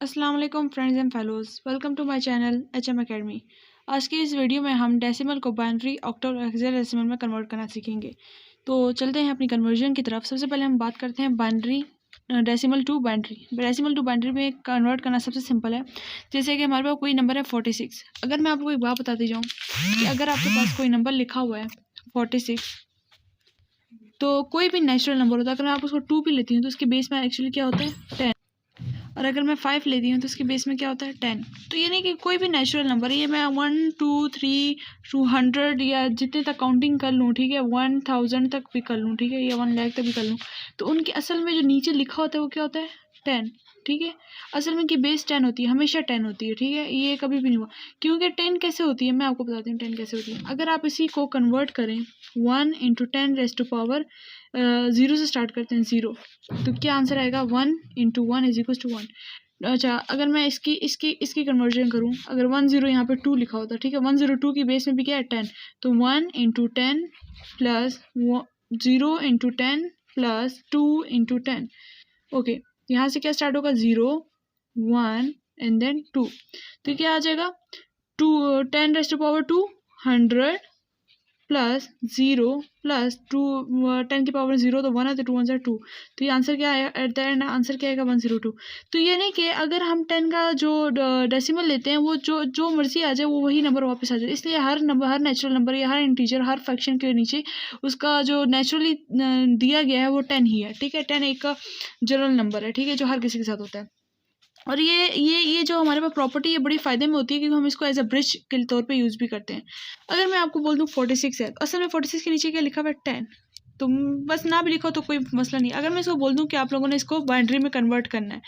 अस्सलाम वालेकुम friends and fellows, welcome to my channel HM academy. आज की इस वीडियो में हम डेसिमल को बाइनरी, ऑक्टल और हेक्साडेसिमल में कन्वर्ट करना सीखेंगे। तो चलते हैं अपनी कन्वर्जन की तरफ। सबसे पहले हम बात करते हैं binary decimal to binary. Decimal to binary में कन्वर्ट करना सबसे सिंपल है। जैसे कि हमारे पास कोई नंबर है 46। अगर मैं आपको एक बात बताती जाऊँ कि अगर आपके पास कोई नंबर लिखा हुआ है 46, तो कोई भी नेचुरल नंबर होता है, अगर मैं आप उसको 2 भी लेती हूँ तो उसके बेस में एक्चुअली क्या होता है 10। और अगर मैं 5 लेती हूँ तो उसके बेस में क्या होता है 10। तो ये नहीं कि कोई भी नेचुरल नंबर है, ये मैं 1 2 3 200 या जितने तक काउंटिंग कर लूँ, ठीक है, 1000 तक भी कर लूँ, ठीक है, या 1 लाख तक भी कर लूँ, तो उनके असल में जो नीचे लिखा होता है वो क्या होता है 10। ठीक है, असल में की बेस 10 होती है, हमेशा 10 होती है। ठीक है, ये कभी भी नहीं हुआ। क्योंकि 10 कैसे होती है मैं आपको बताती हूँ 10 कैसे होती है। अगर आप इसी को कन्वर्ट करें 1 × 10⁻⁴, 0 से स्टार्ट करते हैं 0, तो क्या आंसर आएगा 1 × 1 = 1। अच्छा, अगर मैं इसकी इसकी इसकी कन्वर्जन करूँ, अगर 10 यहाँ पे 2 लिखा होता है, ठीक है, 102 की बेस में भी क्या है 10, तो 1 × 10 प्लस 0 × 10 प्लस 2 × 10। ओके, यहाँ से क्या स्टार्ट होगा 0 1 एंड देन 2, तो क्या आ जाएगा 10⁻² 100 प्लस 0 प्लस 2 10⁻0, तो 1 है, तो 2 1 2, तो ये आंसर क्या आया एट द एंड, आंसर क्या आएगा 102। तो ये नहीं कि अगर हम 10 का जो डेसिमल लेते हैं वो जो मर्जी आ जाए वो वही नंबर वापस आ जाए। इसलिए हर नंबर, हर नेचुरल नंबर या हर इंटीजर, हर फ्रैक्शन के नीचे उसका जो नेचुरली दिया गया है वो 10 ही है। ठीक है, 10 एक जनरल नंबर है, ठीक है, जो हर किसी के साथ होता है। और ये जो हमारे पास प्रॉपर्टी है बड़ी फ़ायदे में होती है, क्योंकि हम इसको एज अ ब्रिज के तौर पे यूज़ भी करते हैं। अगर मैं आपको बोल दूँ 46 है, तो असल में 46 के नीचे क्या लिखा हुआ है 10, तो बस ना भी लिखो तो कोई मसला नहीं। अगर मैं इसको बोल दूँ कि आप लोगों ने इसको बाइनरी में कन्वर्ट करना है,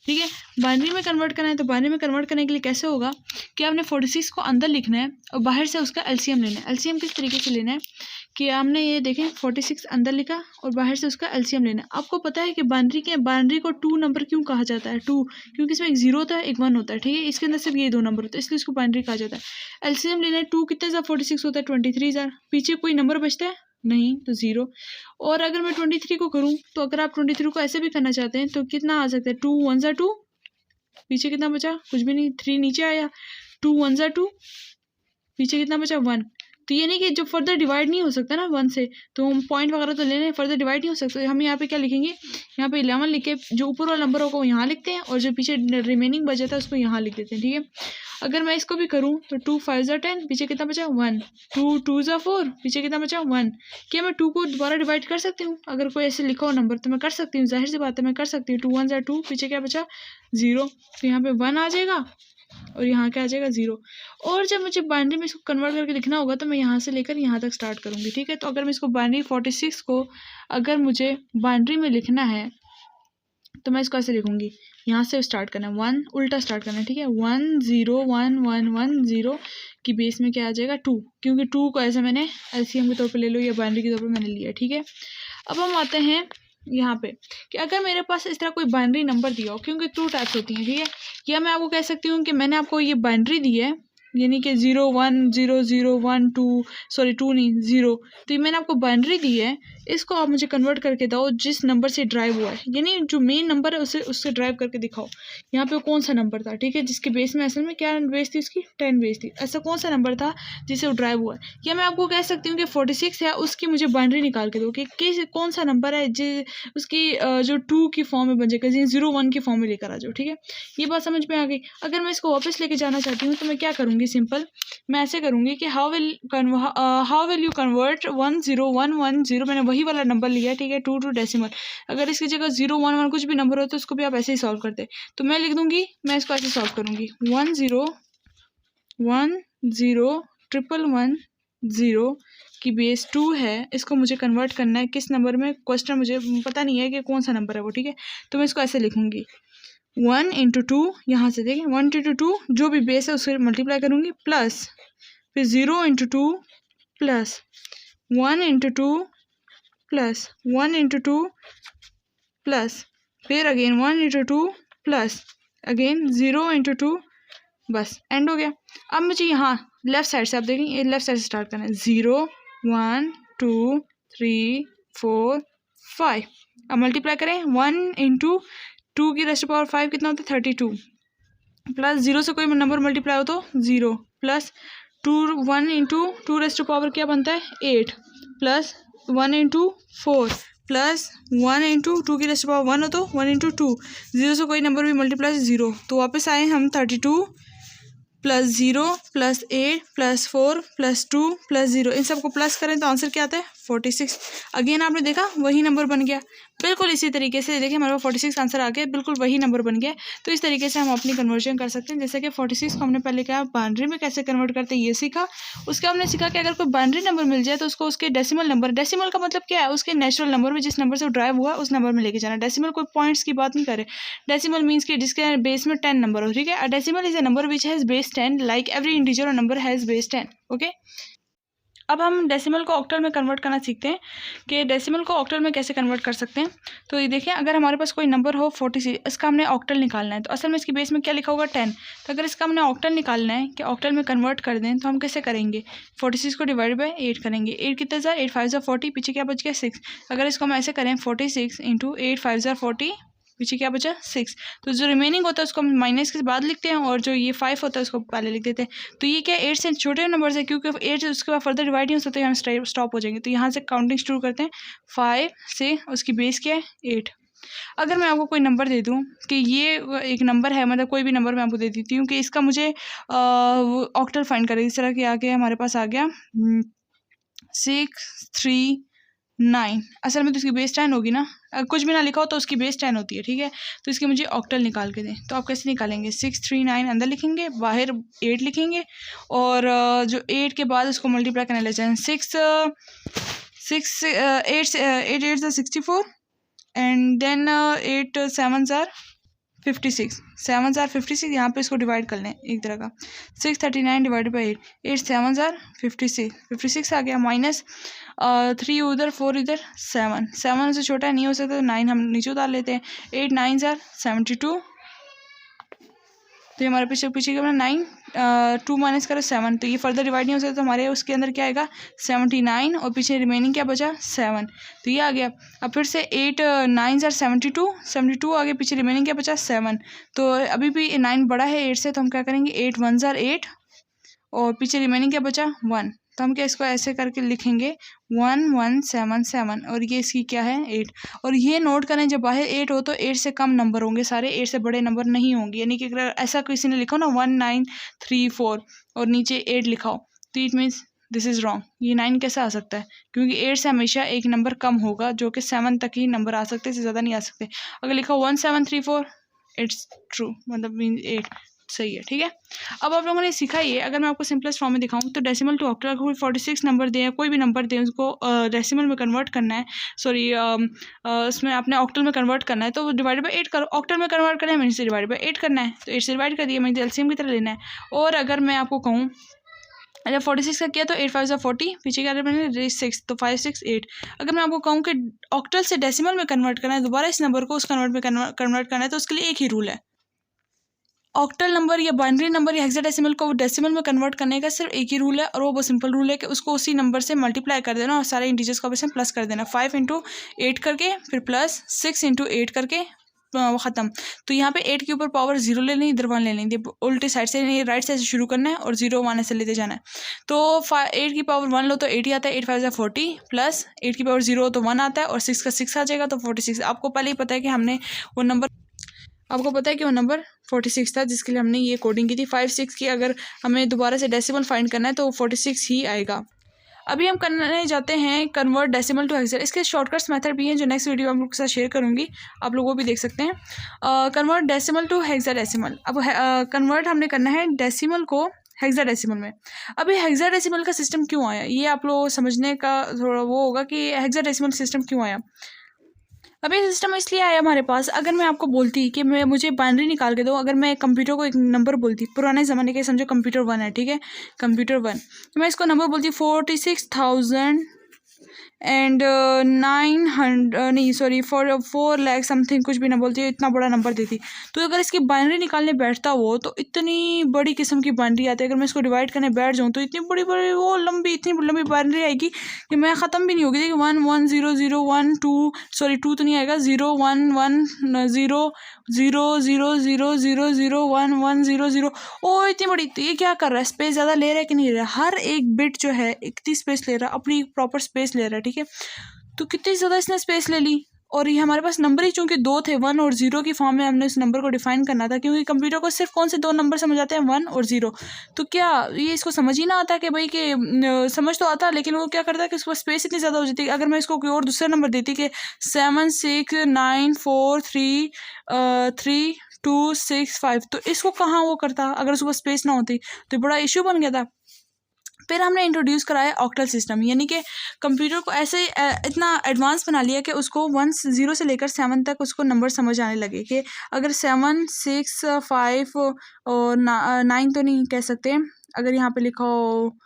ठीक है, बाइनरी में कन्वर्ट करना है, तो बाइनरी में कन्वर्ट करने के लिए कैसे होगा कि आपने 46 को अंदर लिखना है और बाहर से उसका एलसीएम लेना है। एलसीएम किस तरीके से लेना है कि आपने ये देखें 46 अंदर लिखा और बाहर से उसका एलसीएम लेना है। आपको पता है कि बाइनरी को 2 नंबर क्यों कहा जाता है 2, क्योंकि इसमें एक 0 होता है, एक 1 होता है, ठीक है, इसके अंदर सिर्फ ये 2 नंबर होते हैं, इसलिए इसको बाइनरी कहा जाता है। एलसीएम लेना है, 2 कितने ज़ा 46 होता है 23 पीछे कोई नंबर बचता है नहीं, तो 0। और अगर मैं 23 को करूँ, तो अगर आप 23 को ऐसे भी करना चाहते हैं तो कितना आ सकता है 2 1 2, पीछे कितना बचा कुछ भी नहीं, 3 नीचे आया, 2 1 2, पीछे कितना बचा 1। तो ये नहीं कि जो फर्दर डिवाइड नहीं हो सकता ना 1 से, तो हम पॉइंट वगैरह तो लेने, फर्दर डिवाइड नहीं हो सकता। हम यहाँ पे क्या लिखेंगे, यहाँ पे 11 लिख के जो ऊपर वाला नंबर होगा वो यहाँ लिखते हैं और जो पीछे रिमेनिंग बच जाता है उसको यहाँ लिख देते हैं। ठीक है, अगर मैं इसको भी करूँ तो 2 5 10, पीछे कितना बचा 1, 2 2 4, पीछे कितना बचा 1। क्या मैं 2 को दोबारा डिवाइड कर सकती हूँ? अगर कोई ऐसे लिखा हो नंबर तो मैं कर सकती हूँ, जाहिर सी बात है मैं कर सकती हूँ। 2 1 2, पीछे क्या बचा 0, तो यहाँ पे 1 आ जाएगा और यहाँ क्या आ जाएगा 0। और जब मुझे बाइनरी में इसको कन्वर्ट करके लिखना होगा तो मैं यहाँ से लेकर यहाँ तक स्टार्ट करूँगी। ठीक है, तो अगर मैं इसको बाइनरी 46 को अगर मुझे बाइनरी में लिखना है तो मैं इसको ऐसे लिखूँगी, यहाँ से स्टार्ट करना है 1, उल्टा स्टार्ट करना है। ठीक है, 1 0 1 1 1 0 की बेस में क्या आ जाएगा 2, क्योंकि 2 को ऐसे मैंने एलसीएम के तौर पे ले लो या बाइनरी के तौर पे मैंने लिया। ठीक है, अब हम आते हैं यहाँ पे कि अगर मेरे पास इस तरह कोई बाइनरी नंबर दिया हो, क्योंकि 2 टाइप्स होती हैं, ठीक है, या मैं आपको कह सकती हूँ कि मैंने आपको ये बाइनरी दी है, यानी कि 0 1 0 0 1 2, सॉरी 2 नहीं 0, तो ये मैंने आपको बाइनरी दी है, इसको आप मुझे कन्वर्ट करके दो जिस नंबर से ड्राइव हुआ है, यानी जो मेन नंबर है उससे ड्राइव करके दिखाओ यहाँ पे कौन सा नंबर था, ठीक है, जिसके बेस में असल में क्या बेस थी, उसकी 10 बेस थी, ऐसा कौन सा नंबर था जिससे वो ड्राइव हुआ है। या मैं आपको कह सकती हूँ कि 46 है, उसकी मुझे बाइनरी निकाल के दो कि कौन सा नंबर है उसकी जो 2 की फॉर्म में बन जाएगा, 0 1 की फॉर्म में लेकर आ जाओ। ठीक है, ये बात समझ में आ गई। अगर मैं इसको वापस लेके जाना चाहती हूँ तो मैं क्या करूँगी, सिंपल मैं ऐसे करूँगी कि हाउ विल यू कन्वर्ट 1 0 1 1 0, मैंने वही वाला नंबर लिया है, ठीक है, 2 डेसिमल। अगर इसकी जगह 0 1 1 कुछ भी नंबर हो तो उसको भी आप ऐसे ही सॉल्व करते, तो मैं लिख दूँगी, मैं इसको ऐसे सॉल्व करूँगी 1 0 1 0 1 1 0 की बेस 2 है, इसको मुझे कन्वर्ट करना है किस नंबर में, क्वेश्चन मुझे पता नहीं है कि कौन सा नंबर है वो। ठीक है, तो मैं इसको ऐसे लिखूँगी 1 × 2, यहाँ से देखें 1 × 2 जो भी बेस है उससे मल्टीप्लाई करूँगी, प्लस फिर 0 × 2 प्लस 1 × 2 प्लस 1 × 2 प्लस फिर अगेन 1 × 2 प्लस अगेन 0 × 2, बस एंड हो गया। अब मुझे यहाँ लेफ्ट साइड से आप देखें, ये लेफ्ट साइड से स्टार्ट करना है 0 1 2 3 4 5। अब मल्टीप्लाई करें 1 × 2 की रेस्ट पावर 5 कितना होता है 32, प्लस 0 से कोई नंबर मल्टीप्लाई हो तो 0, प्लस 1 इंटू 2 क्या बनता है 8, प्लस 1 इंटू 4, प्लस 1 इंटू 2 1 हो तो 1 इंटू 2, 0 से कोई नंबर भी मल्टीप्लाई 0, तो वापस आए हम 32 plus 0 plus 8 plus 4 plus 2 plus 0, इन सबको प्लस करें तो आंसर क्या आता है 46। अगेन आपने देखा वही नंबर बन गया, बिल्कुल इसी तरीके से देखिए हमारे पास 46 आंसर आ गया, बिल्कुल वही नंबर बन गया। तो इस तरीके से हम अपनी कन्वर्जन कर सकते हैं। जैसे कि 46 को हमने पहले क्या बाइनरी में कैसे कन्वर्ट करते हैं ये सीखा, उसके हमने सीखा कि अगर कोई बाइनरी नंबर मिल जाए तो उसको उसके डेसिमल नंबर, डेसिमल का मतलब क्या है उसके नेचुरल नंबर में जिस नंबर से ड्राइव हुआ उस नंबर में लेके जाना। डेसिमल कोई पॉइंट्स की बात नहीं करे, डेसिमल मीन्स कि जिसके बेस में 10 नंबर हो, ठीक है। Decimal is a number which has base 10 like every integer number has base 10, okay. अब हम डेसिमल को ऑक्टल में कन्वर्ट करना सीखते हैं कि डेसिमल को ऑक्टल में कैसे कन्वर्ट कर सकते हैं। तो ये देखिए अगर हमारे पास कोई नंबर हो 46, इसका हमने ऑक्टल निकालना है, तो असल में इसकी बेस में क्या लिखा होगा 10, तो अगर इसका हमने ऑक्टल निकालना है कि ऑक्टल में कन्वर्ट कर दें तो हम कैसे करेंगे 46 को डिवाइड बाई 8 करेंगे। 8 कितने ज़ा 8 5 40, पीछे क्या बच गया 6। अगर इसको हम ऐसे करें 46 इंटू 8 5 40, पीछे क्या बचा 6, तो जो रिमेनिंग होता है उसको हम माइनस के बाद लिखते हैं और जो ये 5 होता है उसको पहले लिख देते हैं। तो ये क्या 8 से छोटे नंबर है, क्योंकि 8 उसके बाद फर्दर डिवाइड नहीं हो सकते, हम स्टॉप हो जाएंगे। तो यहाँ से काउंटिंग शुरू करते हैं 5 से, उसकी बेस क्या है 8। अगर मैं आपको कोई नंबर दे दूँ कि ये एक नंबर है, मतलब कोई भी नंबर मैं आपको दे देती हूँ कि इसका मुझे ऑक्टल फाइंड करें, इस तरह के आगे हमारे पास आ गया 6 3 9, असल में तो इसकी बेस 10 होगी ना, कुछ भी ना लिखा हो तो उसकी बेस 10 होती है, ठीक है। तो इसकी मुझे ऑक्टल निकाल के दें, तो आप कैसे निकालेंगे 6 3 9 अंदर लिखेंगे, बाहर 8 लिखेंगे और जो 8 के बाद उसको मल्टीप्लाई करने ले जाएं 6 8 8 64 एंड देन 8 7 56, 7 56, यहाँ पे इसको डिवाइड कर लें एक तरह का 639 डिवाइड बाई 8, 8 7 56 आ गया, माइनस 3 उधर 4 इधर 7 से छोटा नहीं हो सकता तो 9 हम नीचे उतार लेते हैं, 8 9 72, तो ये हमारे पीछे पीछे क्या 9 2 माइनस करो 7, तो ये फर्दर डिवाइड नहीं हो सकता तो हमारे उसके अंदर क्या आएगा 79 और पीछे रिमेनिंग क्या बचा 7, तो ये आ गया। अब फिर से 8 9 72 आगे, पीछे रिमेनिंग क्या बचा 7, तो अभी भी 9 बड़ा है 8 से, तो हम क्या करेंगे 8 1 8 और पीछे रिमेनिंग क्या बचा 1, तो हम क्या इसको ऐसे करके लिखेंगे 1 1 7 7 और ये इसकी क्या है 8। और ये नोट करें जब बाहर 8 हो तो 8 से कम नंबर होंगे सारे, 8 से बड़े नंबर नहीं होंगे। यानी कि अगर ऐसा किसी ने लिखा हो ना 1 9 3 4 और नीचे 8 लिखा हो तो it means this is wrong. ये 9 कैसे आ सकता है, क्योंकि 8 से हमेशा एक नंबर कम होगा जो कि 7 तक ही नंबर आ सकते हैं, इससे ज़्यादा नहीं आ सकते। अगर लिखा 1 7 3 4 इट्स ट्रू, मतलब मीन 8 सही है, ठीक है। अब आप लोगों ने सीखा ये, अगर मैं आपको सिंपलेस्ट फॉर्म में दिखाऊं तो डेसिमल टू ऑक्टल, कोई 46 नंबर दें, कोई भी नंबर दें, उसको डेसिमल में कन्वर्ट करना है, सॉरी उसमें आपने ऑक्टल में कन्वर्ट करना है, तो डिवाइड बाई 8 करो। ऑक्टल में कन्वर्ट करना है मैंने से डिवाइड बाई 8 करना है, तो 8 से डिवाइड कर दिया, मैंने एलसीएम की तरह लेना है। और अगर मैं आपको कहूँ अगर 46 का किया तो 8 5 40, पीछे क्या मैंने 6, तो 5 6 8। अगर मैं आपको कहूँ कि ऑक्टल से डेसिमल में कन्वर्ट करना है, दोबारा इस नंबर को उस कन्वर्ट में कन्वर्ट करना है, तो उसके लिए एक ही रूल है। ऑक्टल नंबर या बाइनरी नंबर या हेक्साडेसिमल को डेसिमल में कन्वर्ट करने का सिर्फ एक ही रूल है, और वो बहुत सिंपल रूल है कि उसको उसी नंबर से मल्टीप्लाई कर देना और सारे इंटीजर्स को वैसे प्लस कर देना, 5 इंटू 8 करके फिर प्लस 6 इंटू 8 करके ख़त्म। तो यहाँ पे 8 के ऊपर पावर 0 ले लें, इधर 1 ले लें, उल्टे साइड से राइट साइड से शुरू करना है और 0 1 ऐसे लेते जाना है। तो 8 की पावर 1 लो तो 8 ही आता है, 8 5 40 प्लस 8 की पावर 0 हो तो 1 आता है और 6 का 6 आ जाएगा तो 46। आपको पहले ही पता है कि हमने वो नंबर, आपको पता है कि वो नंबर 46 था जिसके लिए हमने ये कोडिंग की थी। 5 6 की अगर हमें दोबारा से डेसिमल फाइंड करना है तो 46 ही आएगा। अभी हम करने जाते हैं कन्वर्ट डेसिमल टू हेक्सा। इसके शॉर्टकट्स मेथड भी हैं जो नेक्स्ट वीडियो आप लोग के साथ शेयर करूँगी, आप लोग वो भी देख सकते हैं। Convert decimal to hexadecimal. अब कन्वर्ट हमने करना है डेसिमल को हेक्साडेसिमल में। अभी हेक्साडेसिमल का सिस्टम क्यों आया, ये आप लोग समझने का थोड़ा वो होगा कि हेक्साडेसिमल सिस्टम क्यों आया। अभी सिस्टम इसलिए आया हमारे पास, अगर मैं आपको बोलती कि मुझे बाइनरी निकाल के दो, अगर मैं कंप्यूटर को एक नंबर बोलती, पुराने ज़माने के समझो कंप्यूटर 1 है, ठीक है, कंप्यूटर 1, तो मैं इसको नंबर बोलती 46,000 एंड 900 नहीं सॉरी 4 लाख समथिंग, कुछ भी ना बोलती है, इतना बड़ा नंबर देती। तो अगर इसकी बाइनरी निकालने बैठता वो तो इतनी बड़ी किस्म की बाइनरी आती है। अगर मैं इसको डिवाइड करने बैठ जाऊँ तो इतनी बड़ी बड़ी वो लंबी, इतनी लंबी बाइनरी आएगी कि मैं ख़त्म भी नहीं होगी। देखिए 1 1 0 0 1 2 सॉरी 2 तो नहीं आएगा, 0 1 1 0 0 ओ इतनी बड़ी, तो ये क्या कर रहा है, स्पेस ज़्यादा ले रहा है कि नहीं ले रहा है, हर एक बिट जो है इतनी स्पेस ले रहा है, अपनी प्रॉपर स्पेस ले रहा है, ठीक है। तो कितनी ज़्यादा इसने स्पेस ले ली, और ये हमारे पास नंबर ही चूंकि दो थे, 1 और 0 की फॉर्म में हमने उस नंबर को डिफाइन करना था, क्योंकि कंप्यूटर को सिर्फ कौन से दो नंबर समझ आते हैं, 1 और 0। तो क्या ये इसको समझ ही ना आता कि भाई कि समझ तो आता, लेकिन वो क्या करता है कि उसके पास स्पेस इतनी ज़्यादा हो जाती है। अगर मैं इसको कोई और दूसरा नंबर देती कि 7 6 9 4 3 3 2 6 5, तो इसको कहाँ वो करता अगर उसके पास स्पेस ना होती, तो बड़ा इशू बन गया था। फिर हमने इंट्रोड्यूस कराया ऑक्टल सिस्टम, यानी कि कंप्यूटर को ऐसे इतना एडवांस बना लिया कि उसको 0 से लेकर 7 तक उसको नंबर समझ आने लगे, कि अगर 7 6 5 और 9 तो नहीं कह सकते, अगर यहाँ पे लिखा हो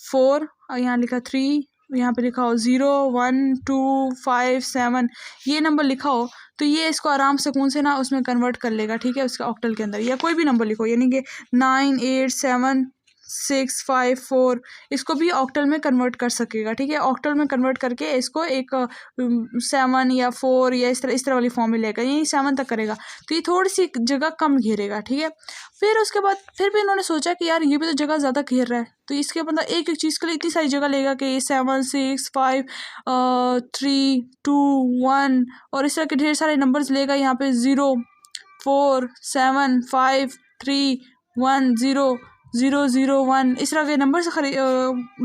4 और यहाँ लिखा 3, यहाँ पे लिखा हो 0 1 2 5 7, ये नंबर लिखा हो, तो ये इसको आराम सुकून से ना उसमें कन्वर्ट कर लेगा, ठीक है, उसका ऑक्टल के अंदर, या कोई भी नंबर लिखो, यानी कि 9 8 7 6 5 4, इसको भी ऑक्टल में कन्वर्ट कर सकेगा, ठीक है। ऑक्टल में कन्वर्ट करके इसको एक 7 या 4 या इस तरह वाली फॉर्म में लेगा, यही 7 तक करेगा, तो ये थोड़ी सी जगह कम घेरेगा, ठीक है। फिर उसके बाद फिर भी इन्होंने सोचा कि यार ये भी तो जगह ज़्यादा घेर रहा है, तो इसके मतलब एक एक चीज़ के लिए इतनी सारी जगह लेगा कि 7 6 5 3 2 1, और इस तरह के ढेर सारे नंबर्स लेगा, यहाँ पे 0 4 7 5 3 1 0 0 0 1, इस तरह के नंबर से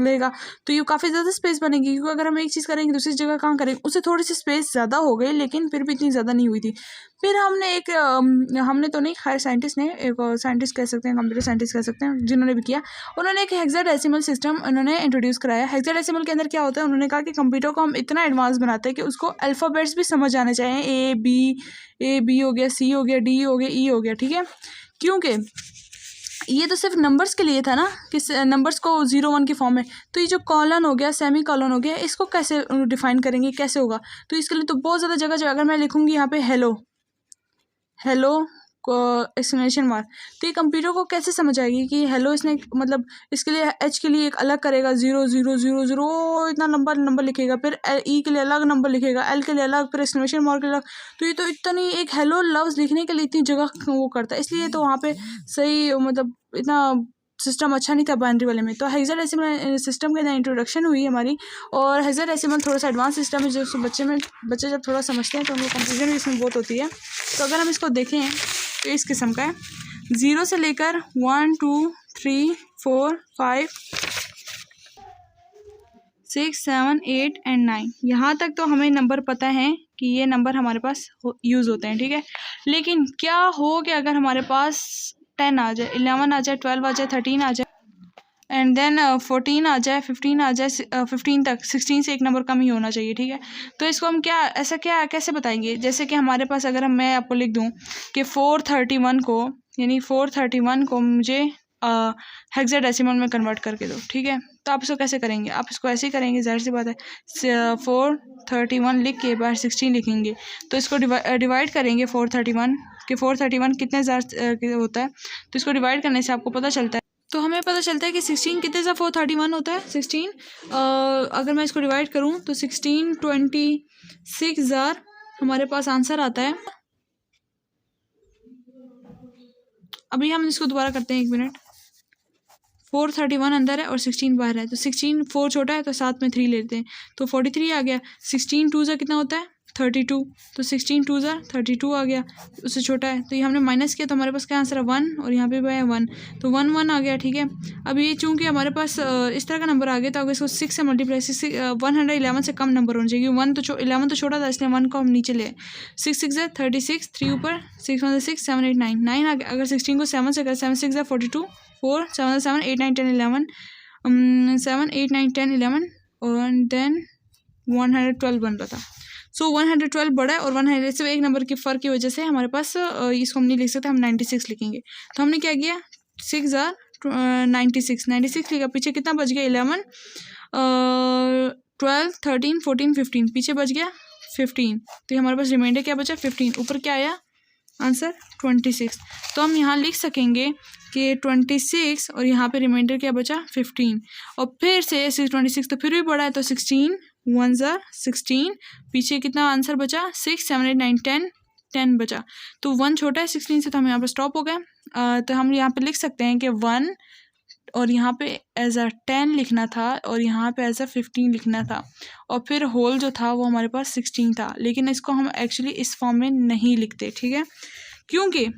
लेगा, तो ये काफ़ी ज़्यादा स्पेस बनेगी, क्योंकि अगर हम एक चीज़ करेंगे दूसरी जगह कहाँ करेंगे, उससे थोड़ी सी स्पेस ज़्यादा हो गई, लेकिन फिर भी इतनी ज़्यादा नहीं हुई थी। फिर हमने एक हमने तो नहीं, खैर साइंटिस्ट ने, एक साइंटिस्ट कह सकते हैं, कंप्यूटर साइंटिस्ट कह सकते हैं, जिन्होंने भी किया, उन्होंने एक हेक्साडेसिमल सिस्टम उन्होंने इंट्रोड्यूस कराया। हेक्साडेसिमल के अंदर क्या होता है, उन्होंने कहा कि कंप्यूटर को हम इतना एडवांस बनाते हैं कि उसको अल्फ़ाबेट्स भी समझ आने चाहिए, ए बी हो गया, सी हो गया, डी हो गया, ई हो गया, ठीक है। क्योंकि ये तो सिर्फ नंबर्स के लिए था ना, कि नंबर्स को 0 1 की फॉर्म में, तो ये जो कॉलन हो गया, सेमी कॉलन हो गया, इसको कैसे डिफाइन करेंगे, कैसे होगा, तो इसके लिए तो बहुत ज़्यादा जगह जो, अगर मैं लिखूँगी यहाँ पे हेलो को एक्सक्लेमेशन मार्क, तो ये कंप्यूटर को कैसे समझ आएगी कि हेलो, इसने मतलब इसके लिए एच के लिए एक अलग करेगा, 0 0 0 0, इतना लंबा नंबर लिखेगा, फिर ई के लिए अलग नंबर लिखेगा, एल के लिए अलग, फिर एक्सक्लेमेशन मार्क के लिए अलग, तो ये तो इतनी एक हेलो लफ्ज़ लिखने के लिए इतनी जगह वो करता है, इसलिए तो वहाँ पे सही मतलब इतना सिस्टम अच्छा नहीं था बाइनरी वाले में। तो हेक्साडेसिमल सिस्टम के अंदर इंट्रोडक्शन हुई हमारी, और हेक्साडेसिमल थोड़ा सा एडवांस सिस्टम है, जो बच्चे जब थोड़ा समझते हैं तो उनको कंफ्यूजन भी इसमें बहुत होती है। तो अगर हम इसको देखें तो इस किस्म का है, 0 से लेकर 1 2 3 4 5 6 7 8 एंड 9, यहाँ तक तो हमें नंबर पता है कि ये नंबर हमारे पास यूज़ होते हैं, ठीक है। लेकिन क्या हो कि अगर हमारे पास 10 आ जाए, 11 आ जाए, 12 आ जाए, 13 आ जाए, एंड देन 14 आ जाए, 15 आ जाए, 15 तक, 16 से एक नंबर कम ही होना चाहिए, ठीक है। तो इसको हम कैसे बताएंगे, जैसे कि हमारे पास अगर मैं आपको लिख दूं कि 431 को, यानी 431 को मुझे हेक्साडेसिमल में कन्वर्ट करके दो, ठीक है। तो आप इसको कैसे करेंगे, आप इसको ऐसे ही करेंगे, जाहिर सी बात है, 431 लिख के बाहर 16 लिखेंगे, तो इसको डिवाइड करेंगे 431 कि 431 कितने हज़ार होता है, तो इसको डिवाइड करने से आपको पता चलता है, तो हमें पता चलता है कि 16 कितने सा 431 होता है, 16 अगर मैं इसको डिवाइड करूं तो 16 26,000 हमारे पास आंसर आता है। अभी हम इसको दोबारा करते हैं, 1 मिनट, 431 अंदर है और 16 बाहर है, तो 16 4 छोटा है तो साथ में 3 लेते हैं, तो 43 आ गया। 16 2 कितना होता है, 32, तो 16 2 32 आ गया, उससे छोटा है, तो ये हमने माइनस किया, तो हमारे पास क्या आंसर है 1, और यहाँ पे भी है 1, तो 1 1 आ गया, ठीक है। अब ये चूंकि हमारे पास इस तरह का नंबर आ गया, तो अगर इसको 6 से मल्टीप्लाई 111 से कम नंबर होना चाहिए, 11 तो छोटा था, इसलिए 1 को हम नीचे ले, 6 6 36, 3 ऊपर, 6 1 6 7 8 9 9 आ गया। अगर 16 को 7 से कर, 7 6 42, 4 7 7 8 9 10 11 7 8 9 10 11 और देन 112 बन रहा था। सो 112 बड़ा है, और 100 से एक नंबर के फ़र्क की वजह से हमारे पास इसको हम नहीं लिख सकते, हम 96 लिखेंगे। तो हमने क्या किया, 6 96 लिखा, पीछे कितना बच गया, 11 12 13 14 15, पीछे बच गया 15, तो ये हमारे पास रिमाइंडर क्या बचा, 15, ऊपर क्या आया आंसर 26। तो हम यहाँ लिख सकेंगे कि 26 और यहाँ पे रिमाइंडर क्या बचा 15, और फिर से 26 तो फिर भी बड़ा है, तो 16 1 16, पीछे कितना आंसर बचा 6 7 8 9 10 10 बचा, तो 1 छोटा है 16 से, तो हम यहाँ पर स्टॉप हो गए। तो हम यहाँ पे लिख सकते हैं कि 1 और यहाँ पे एज अ 10 लिखना था और यहाँ पे एज अ 15 लिखना था, और फिर होल जो था वो हमारे पास 16 था, लेकिन इसको हम एक्चुअली इस फॉर्म में नहीं लिखते, ठीक है, क्योंकि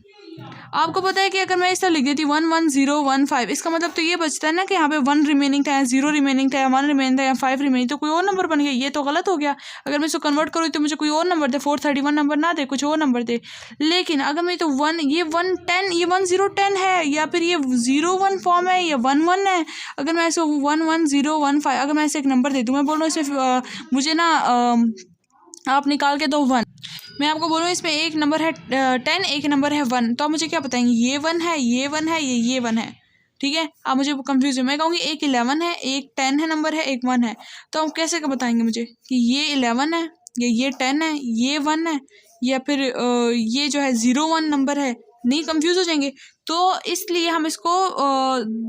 आपको पता है कि अगर मैं इस तरह लिख देती 1 1 0 1 5, इसका मतलब तो ये बचता है ना कि यहाँ पे 1 रिमेनिंग था या 0 रिमेनिंग था या 1 रिमेनिंग था या 5 रिमेनिंग, तो कोई और नंबर बन गया, ये तो गलत हो गया। अगर मैं इसको कन्वर्ट करूँ तो मुझे कोई और नंबर दे, 431 नंबर ना दे, कुछ और नंबर दे। लेकिन अगर मैं तो 1 ये 1 10 ये 1 0 10 है, या फिर ये 0 1 फॉर्म है, या 1 1 है। अगर मैं इसको 1 1 0 1 5 अगर मैं ऐसे एक नंबर दे दूँ, मैं बोल रहा हूँ इसमें मुझे ना आप निकाल के दो 1, मैं आपको बोलूँ इसमें एक नंबर है 10, एक नंबर है 1, तो आप मुझे क्या बताएंगे, ये 1 है, ये 1 है, ये 1 है, ठीक है। आप मुझे कंफ्यूज हो, मैं कहूँगी एक 11 है, एक 10 है नंबर है, एक 1 है, तो आप कैसे बताएंगे मुझे कि ये 11 है या ये 10 है, ये 1 है, या फिर ये जो है 0 1 नंबर है, नहीं कंफ्यूज हो जाएंगे। तो इसलिए हम इसको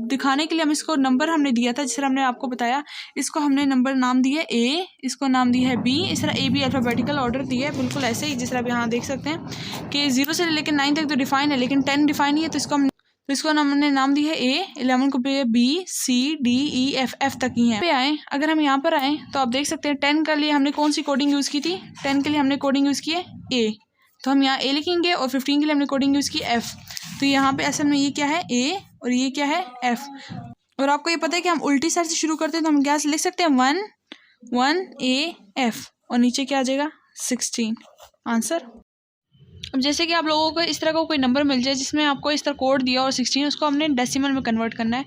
दिखाने के लिए हम इसको नंबर हमने दिया था, जिस तरह हमने आपको बताया, इसको हमने नंबर नाम दिया ए, इसको नाम दिया है बी, इस तरह ए बी अल्फ़ाबेटिकल ऑर्डर दिया है, बिल्कुल ऐसे ही जिस तरह आप यहाँ देख सकते हैं कि 0 से लेकर 9 तक तो डिफाइन है, लेकिन 10 डिफाइन नहीं है, तो इसको हमने नाम दिया है ए, 11 को पे B C D E F, F तक ही है। पे आए, अगर हम यहाँ पर आएँ तो आप देख सकते हैं 10 के लिए हमने कौन सी कोडिंग यूज़ की थी, 10 के लिए हमने कोडिंग यूज़ की है ए, तो हम यहाँ ए लिखेंगे, और 15 के लिए हमने कोडिंग यूज़ की एफ़, तो यहाँ पे असल में ये क्या है ए और ये क्या है एफ़। और आपको ये पता है कि हम उल्टी साइड से शुरू करते हैं, तो हम क्या लिख सकते हैं 1 1 ए एफ़, और नीचे क्या आ जाएगा 16 आंसर। अब जैसे कि आप लोगों को इस तरह का कोई नंबर मिल जाए जिसमें आपको इस तरह कोड दिया और 16, उसको हमने डेसिमल में कन्वर्ट करना है,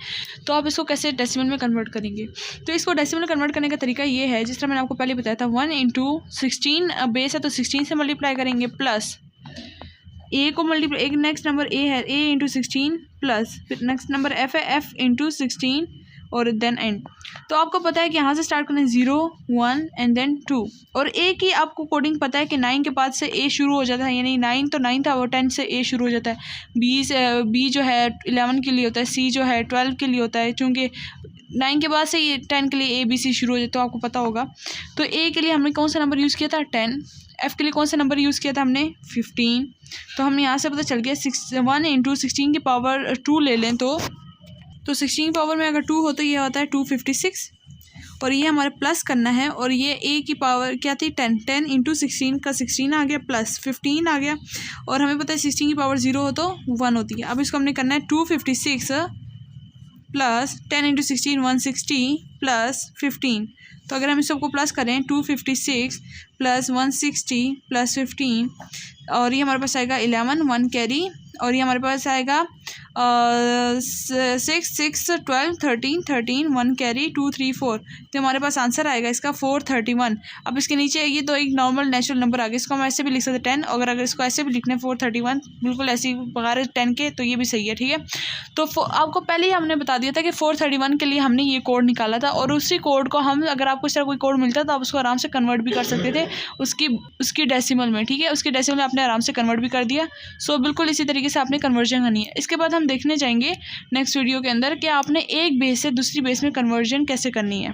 तो आप इसको कैसे डेसिमल में कन्वर्ट करेंगे। तो इसको डेसिमल कन्वर्ट करने का तरीका ये है, जिस तरह मैंने आपको पहले बताया था, 1 × 16 बेस है तो 16 से मल्टीप्लाई करेंगे, प्लस ए को मल्टीप्लाई, एक नेक्स्ट नंबर ए है, ए × 16 प्लस फिर नेक्स्ट नंबर एफ है, एफ × 16 और देन एंड। तो आपको पता है कि यहाँ से स्टार्ट करना है 0 1 एंड देन 2, और ए की आपको कोडिंग पता है कि 9 के बाद से ए शुरू हो जाता है, यानी 9 तो 9 था, वो 10 से ए शुरू हो जाता है। बी जो है 11 के लिए होता है, सी जो है 12 के लिए होता है, चूँकि 9 के बाद से ये 10 के लिए ए बी सी शुरू हो जाता है, तो आपको पता होगा। तो ए के लिए हमने कौन सा नंबर यूज़ किया था 10, एफ़ के लिए कौन सा नंबर यूज़ किया था हमने 15, तो हमें यहाँ से पता चल गया 1 × 16 की पावर 2 ले लें तो 16 की पावर में अगर 2 हो तो ये होता है 256, और ये हमारे प्लस करना है, और ये ए की पावर क्या थी 10, 10 × 16 का 16 आ गया, प्लस 15 आ गया, और हमें पता है 16 की पावर 0 हो तो 1 होती है। अब इसको हमने करना है 256 प्लस 10 × 16 160 प्लस 15, तो अगर हम इस सबको प्लस करें 256 प्लस 160 प्लस 15, और ये हमारे पास आएगा 11 1 कैरी, और ये हमारे पास आएगा 6 6 12 13 13 1 कैरी 2 3 4, तो हमारे पास आंसर आएगा इसका 431। अब इसके नीचे ये तो एक नॉर्मल नेचुरल नंबर आ गया, इसको हम ऐसे भी लिख सकते हैं 10, अगर इसको ऐसे भी लिखना है 431 बिल्कुल ऐसे ही बगैर 10 के, तो ये भी सही है, ठीक है। तो आपको पहले ही हमने बता दिया था कि 431 के लिए हमने ये कोड निकाला था, और उसी कोड को हम, अगर आपको इस तरह कोई कोड मिलता तो आप उसको आराम से कन्वर्ट भी कर सकते थे उसकी डेसिमल में, ठीक है, उसकी डेसिमल में आपने आराम से कन्वर्ट भी कर दिया। सो बिल्कुल इसी तरीके से आपने कन्वर्जन करनी है। इसके बाद हम देखने जाएंगे नेक्स्ट वीडियो के अंदर कि आपने एक बेस से दूसरी बेस में कन्वर्जन कैसे करनी है।